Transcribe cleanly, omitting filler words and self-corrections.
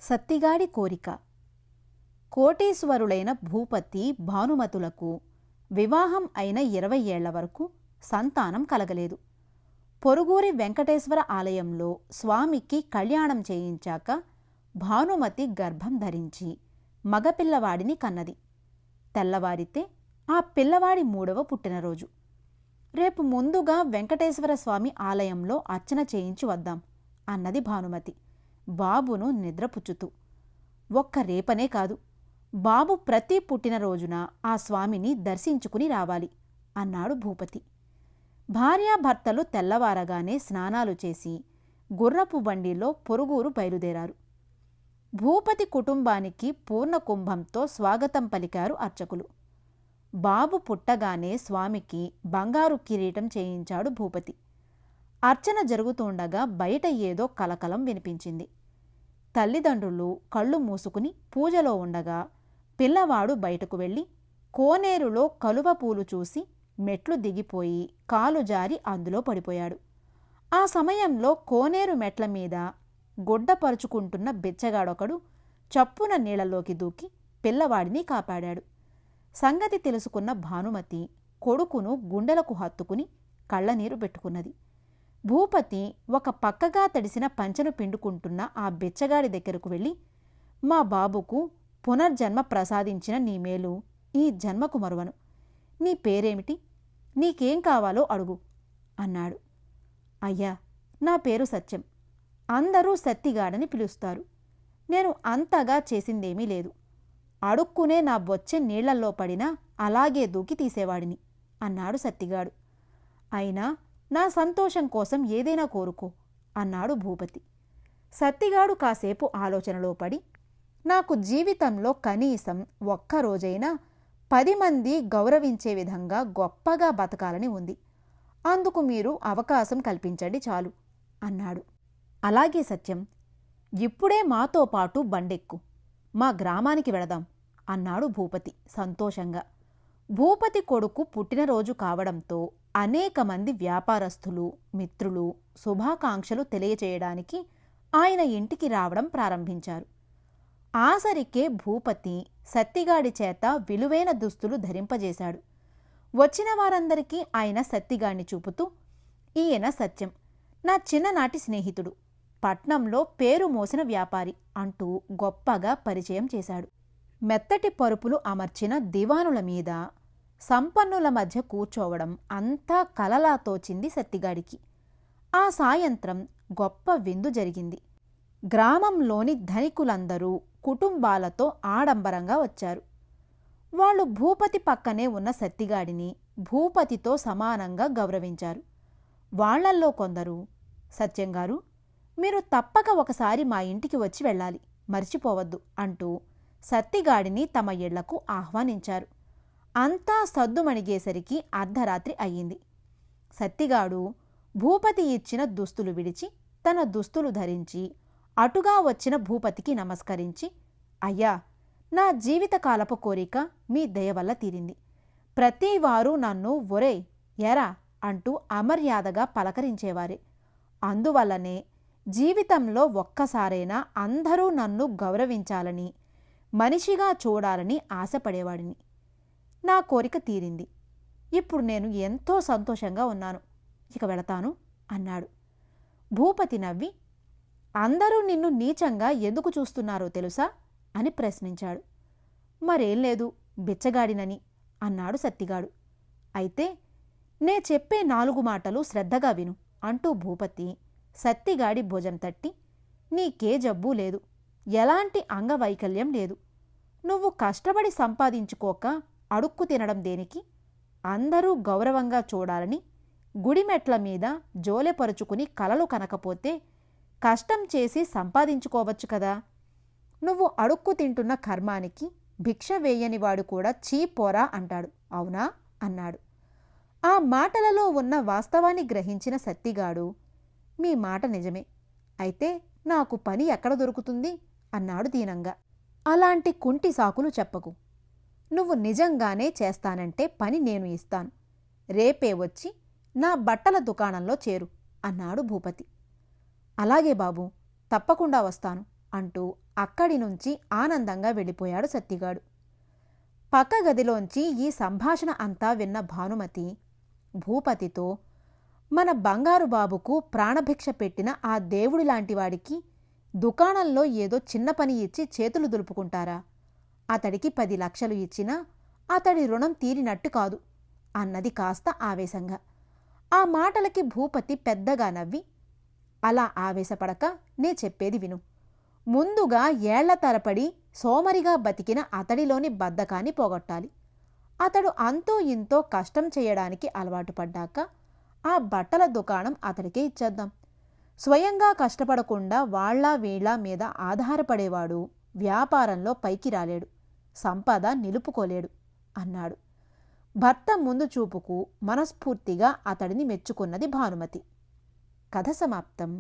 సత్తిగాడి కోరిక. కోటీశ్వరులైన భూపతి భానుమతులకు వివాహం అయిన 20 ఏళ్ల వరకు సంతానం కలగలేదు. పొరుగురి వెంకటేశ్వర ఆలయంలో స్వామికి కళ్యాణం చేయించాక భానుమతి గర్భం ధరించి మగపిల్లవాడిని కన్నది. తెల్లవారితే ఆ పిల్లవాడి 3వ పుట్టినరోజు. రేపు ముందుగా వెంకటేశ్వర స్వామి ఆలయంలో అర్చన చేయించి వద్దాం అన్నది భానుమతి బాబును నిద్రపుచ్చుతూ. ఒక్క రేపనే కాదు, బాబు ప్రతి పుట్టినరోజున ఆ స్వామిని దర్శించుకుని రావాలి అన్నాడు భూపతి. భార్యాభర్తలు తెల్లవారగానే స్నానాలు చేసి గుర్రపు బండిలో పొరుగురు బయలుదేరారు. భూపతి కుటుంబానికి పూర్ణ కుంభంతో స్వాగతం పలికారు అర్చకులు. బాబు పుట్టగానే స్వామికి బంగారు కిరీటం చేయించాడు భూపతి. అర్చన జరుగుతుండగా బయట ఏదో కలకలం వినిపించింది. తల్లిదండ్రులు కళ్ళు మూసుకుని పూజలో ఉండగా పిల్లవాడు బయటకు వెళ్ళి కోనేరులో కలువ పూలు చూసి మెట్లు దిగిపోయి కాలు జారి అందులో పడిపోయాడు. ఆ సమయంలో కోనేరు మెట్ల మీద గొడ్డపరుచుకుంటున్న బిచ్చగాడొకడు చప్పున నీళ్లలోకి దూకి పిల్లవాడిని కాపాడాడు. సంగతి తెలుసుకున్న భానుమతి కొడుకును గుండెలకు హత్తుకుని కళ్ళనీరు పెట్టుకున్నది. భూపతి ఒక పక్కగా తడిసిన పంచెను పిండుకుంటున్న ఆ బిచ్చగాడి దగ్గరకు వెళ్ళి, మా బాబుకు పునర్జన్మ ప్రసాదించిన నీ మేలు ఈ జన్మకు మరువను. నీ పేరేమిటి? నీకేం కావాలో అడుగు అన్నాడు. అయ్యా, నా పేరు సత్యం. అందరూ సత్తిగాడని పిలుస్తారు. నేను అంతగా చేసిందేమీ లేదు. అడుక్కునే నా బొచ్చె నీళ్లల్లో పడినా అలాగే దూకి తీసేవాడిని అన్నాడు సత్తిగాడు. అయినా నా సంతోషం కోసం ఏదైనా కోరుకో అన్నాడు భూపతి. సత్తిగాడు కాసేపు ఆలోచనలో పడి, నాకు జీవితంలో కనీసం ఒక్కరోజైనా 10 మంది గౌరవించే విధంగా గొప్పగా బతకాలని ఉంది. అందుకు మీరు అవకాశం కల్పించండి చాలు అన్నాడు. అలాగే సత్యం, ఇప్పుడే మాతో పాటు బండెక్కు, మా గ్రామానికి వెళదాం అన్నాడు భూపతి సంతోషంగా. భూపతి కొడుకు పుట్టినరోజు కావడంతో అనేక మంది వ్యాపారస్తులు, మిత్రులు శుభాకాంక్షలు తెలియచేయడానికి ఆయన ఇంటికి రావడం ప్రారంభించారు. ఆసరికే భూపతి సత్తిగాడి చేత విలువైన దుస్తులు ధరింపజేశాడు. వచ్చిన వారందరికీ ఆయన సత్తిగాడిని చూపుతూ, ఈయన సత్యం, నా చిన్ననాటి స్నేహితుడు, పట్నంలో పేరు మోసిన వ్యాపారి అంటూ గొప్పగా పరిచయం చేశాడు. మెత్తటి పరుపులు అమర్చిన దివానుల మీద సంపన్నుల మధ్య కూర్చోవడం అంతా కలలా తోచింది సత్తిగాడికి. ఆ సాయంత్రం గొప్ప విందు జరిగింది. గ్రామంలోని ధనికులందరూ కుటుంబాలతో ఆడంబరంగా వచ్చారు. వాళ్ళు భూపతి పక్కనే ఉన్న సత్తిగాడిని భూపతితో సమానంగా గౌరవించారు. వాళ్లల్లో కొందరు, సత్యంగారు, మీరు తప్పక ఒకసారి మా ఇంటికి వచ్చి వెళ్ళాలి, మర్చిపోవద్దు అంటూ సత్తిగాడిని తమ ఇళ్లకు ఆహ్వానించారు. అంతా సద్దుమణిగేసరికి అర్ధరాత్రి అయ్యింది. సత్తిగాడు భూపతి ఇచ్చిన దుస్తులు విడిచి తన దుస్తులు ధరించి అటుగా వచ్చిన భూపతికి నమస్కరించి, అయ్యా, నా జీవితకాలపు కోరిక మీ దయవల్ల తీరింది. ప్రతివారు నన్ను ఒరే ఎరా అంటూ అమర్యాదగా పలకరించేవారే. అందువల్లనే జీవితంలో ఒక్కసారైనా అందరూ నన్ను గౌరవించాలని, మనిషిగా చూడాలని ఆశపడేవాడిని. నా కోరిక తీరింది. ఇప్పుడు నేను ఎంతో సంతోషంగా ఉన్నాను. ఇక వెళతాను అన్నాడు. భూపతి నవ్వి, అందరూ నిన్ను నీచంగా ఎందుకు చూస్తున్నారో తెలుసా అని ప్రశ్నించాడు. మరేం లేదు, బిచ్చగాడినని అన్నాడు సత్తిగాడు. అయితే నే చెప్పే 4 మాటలు శ్రద్ధగా విను అంటూ భూపతి సత్తిగాడి భుజం తట్టి, నీకే జబ్బూ లేదు, ఎలాంటి అంగవైకల్యం లేదు. నువ్వు కష్టపడి సంపాదించుకోక అడుక్కు తినడం దేనికి? అందరూ గౌరవంగా చూడాలని గుడిమెట్ల మీద జోలెపరుచుకుని కలలు కనకపోతే కష్టం చేసి సంపాదించుకోవచ్చు కదా. నువ్వు అడుక్కు తింటున్న కర్మానికి భిక్ష వేయనివాడు కూడా చీపోరా అంటాడు, అవునా అన్నాడు. ఆ మాటలలో ఉన్న వాస్తవాన్ని గ్రహించిన సత్తిగాడు, మీ మాట నిజమే, అయితే నాకు పని ఎక్కడ దొరుకుతుంది అన్నాడు దీనంగా. అలాంటి కుంటి సాకులు చెప్పకు. నువ్వు నిజంగానే చేస్తానంటే పని నేను ఇస్తాను. రేపే వచ్చి నా బట్టల దుకాణంలో చేరు అన్నాడు భూపతి. అలాగే బాబూ, తప్పకుండా వస్తాను అంటూ అక్కడి నుంచి ఆనందంగా వెళ్ళిపోయాడు సత్తిగాడు. పక్క గదిలోంచి ఈ సంభాషణ అంతా విన్న భానుమతి భూపతితో, మన బంగారు బాబుకు ప్రాణభిక్ష పెట్టిన ఆ దేవుడి లాంటివాడికి దుకాణంలో ఏదో చిన్న పని ఇచ్చి చేతులు దులుపుకుంటారా? అతడికి 10 లక్షలు ఇచ్చినా అతడి రుణం తీరినట్టు కాదు అన్నది కాస్త ఆవేశంగా. ఆ మాటలకి భూపతి పెద్దగా నవ్వి, అలా ఆవేశపడక నే చెప్పేది విను. ముందుగా ఏళ్ల తరపడి సోమరిగా బతికిన అతడిలోని బద్ధకాన్ని పోగొట్టాలి. అతడు అంతో ఇంతో కష్టం చేయడానికి అలవాటు పడ్డాక ఆ బట్టల దుకాణం అతడికే ఇచ్చేద్దాం. స్వయంగా కష్టపడకుండా వాళ్ళ వీళ్ళ మీద ఆధారపడేవాడు వ్యాపారంలో పైకి రాలేడు, సంపద నిలుపుకోలేడు అన్నాడు. భర్త ముందు చూపుకు మనస్ఫూర్తిగా అతడిని మెచ్చుకున్నది భానుమతి. కథ సమాప్తం.